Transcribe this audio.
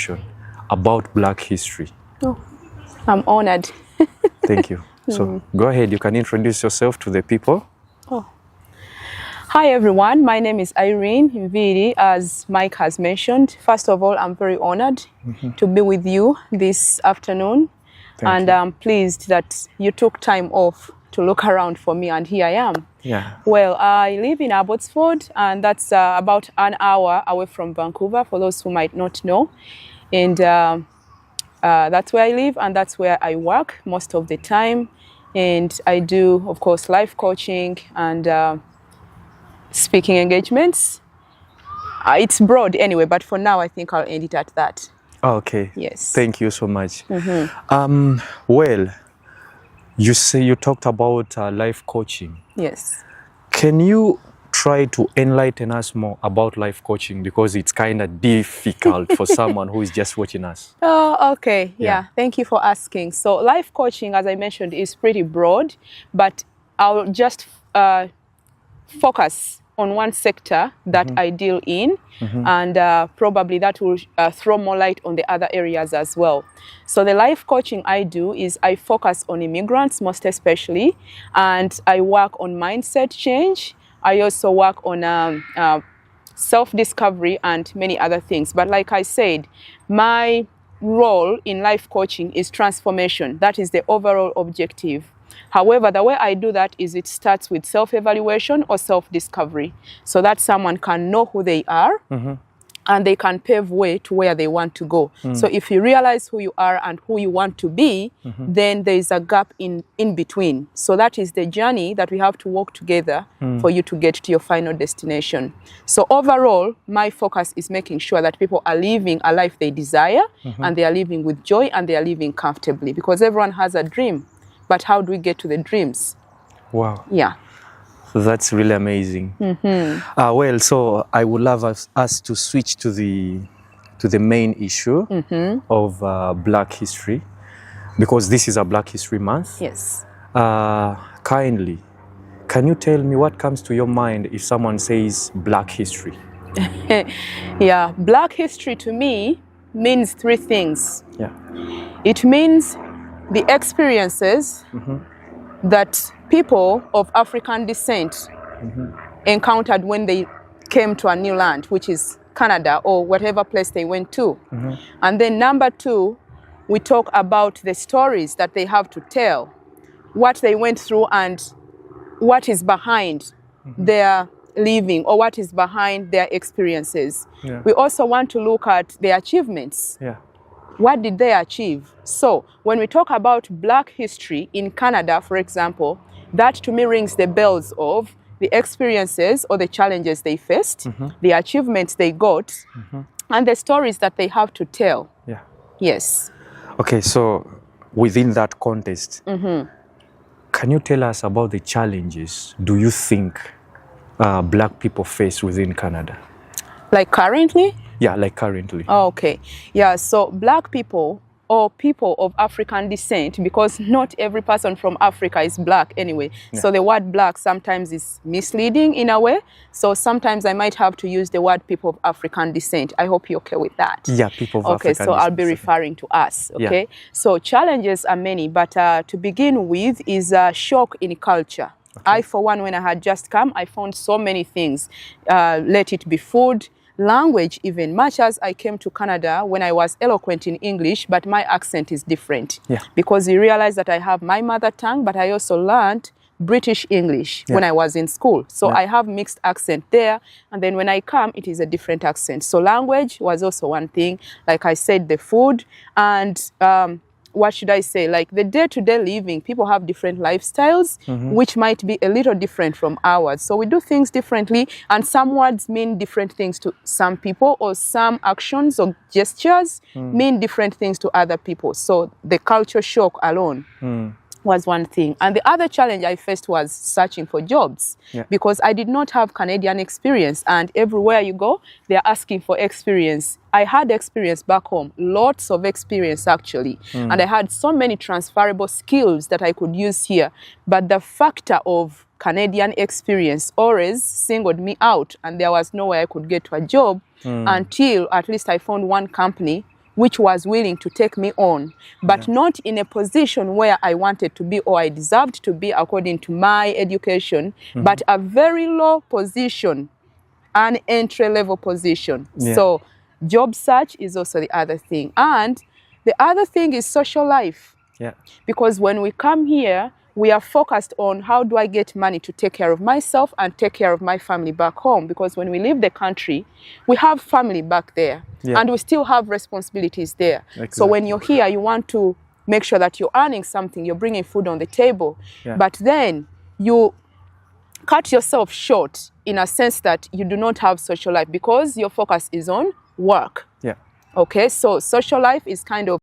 information about Black history. Oh, I'm honored. Thank you. So go ahead, you can introduce yourself to the people. Oh. Hi everyone, my name is Irene Mviri, as Mike has mentioned. First of all, I'm very honored to be with you this afternoon. Thank and you. I'm pleased that you took time off to look around for me, and here I am. Yeah. Well, I live in Abbotsford, and that's about an hour away from Vancouver, for those who might not know. And that's where I live, and that's where I work most of the time. And I do, of course, life coaching and speaking engagements. It's broad anyway, but for now, I think I'll end it at that. Okay. Yes. Thank you so much. Well, you say you talked about life coaching. Yes. Can you try to enlighten us more about life coaching, because it's kind of difficult for someone who is just watching us? Oh, okay. Yeah. Thank you for asking. So life coaching, as I mentioned, is pretty broad, but I'll just focus on one sector that I deal in, and probably that will throw more light on the other areas as well. So the life coaching I do is I focus on immigrants most especially, and I work on mindset change. I also work on self-discovery and many other things. But like I said, my role in life coaching is transformation. That is the overall objective. However, the way I do that is it starts with self-evaluation or self-discovery, so that someone can know who they are and they can pave way to where they want to go. So if you realize who you are and who you want to be, then there is a gap in between. So that is the journey that we have to walk together for you to get to your final destination. So overall, my focus is making sure that people are living a life they desire, and they are living with joy, and they are living comfortably, because everyone has a dream. But how do we get to the dreams? Wow. Yeah. That's really amazing. Well, so I would love us to switch to the main issue of Black history, because this is a Black History Month. Yes. Kindly, can you tell me what comes to your mind if someone says Black history? Yeah, Black history to me means three things. Yeah. It means the experiences that people of African descent encountered when they came to a new land, which is Canada or whatever place they went to. And then number two, we talk about the stories that they have to tell, what they went through and what is behind their living, or what is behind their experiences. Yeah. We also want to look at their achievements. Yeah. What did they achieve? So when we talk about Black history in Canada, for example, that to me rings the bells of the experiences or the challenges they faced, the achievements they got, and the stories that they have to tell. Yeah. Yes. Okay, so within that context, can you tell us about the challenges do you think Black people face within Canada? Like currently? Yeah, like currently. Oh, okay. Yeah, so Black people or people of African descent, because not every person from Africa is Black anyway. Yeah. So the word Black sometimes is misleading in a way. So sometimes I might have to use the word people of African descent. I hope you're okay with that. Yeah, people of African descent. Okay, so I'll be referring to us, okay? Yeah. So challenges are many, but to begin with is a shock in culture. Okay. I, for one, when I had just come, I found so many things. Let it be food, language even, much as I came to Canada when I was eloquent in English, but my accent is different. Yeah. Because you realize that I have my mother tongue, but I also learned British English when I was in school. So I have mixed accent there, and then when I come, it is a different accent. So language was also one thing. Like I said, the food, and what should I say, like the day-to-day living, people have different lifestyles, which might be a little different from ours. So we do things differently, and some words mean different things to some people, or some actions or gestures mean different things to other people. So the culture shock alone was one thing. And the other challenge I faced was searching for jobs, because I did not have Canadian experience, and everywhere you go, they're asking for experience. I had experience back home, lots of experience actually, and I had so many transferable skills that I could use here. But the factor of Canadian experience always singled me out, and there was no way I could get to a job until at least I found one company which was willing to take me on, but not in a position where I wanted to be or I deserved to be according to my education, but a very low position, an entry-level position. So job search is also the other thing. And the other thing is social life. Because when we come here, we are focused on how do I get money to take care of myself and take care of my family back home. Because when we leave the country, we have family back there and we still have responsibilities there. So when you're here, you want to make sure that you're earning something, you're bringing food on the table. But then you cut yourself short in a sense that you do not have social life because your focus is on work. Okay, so social life is kind of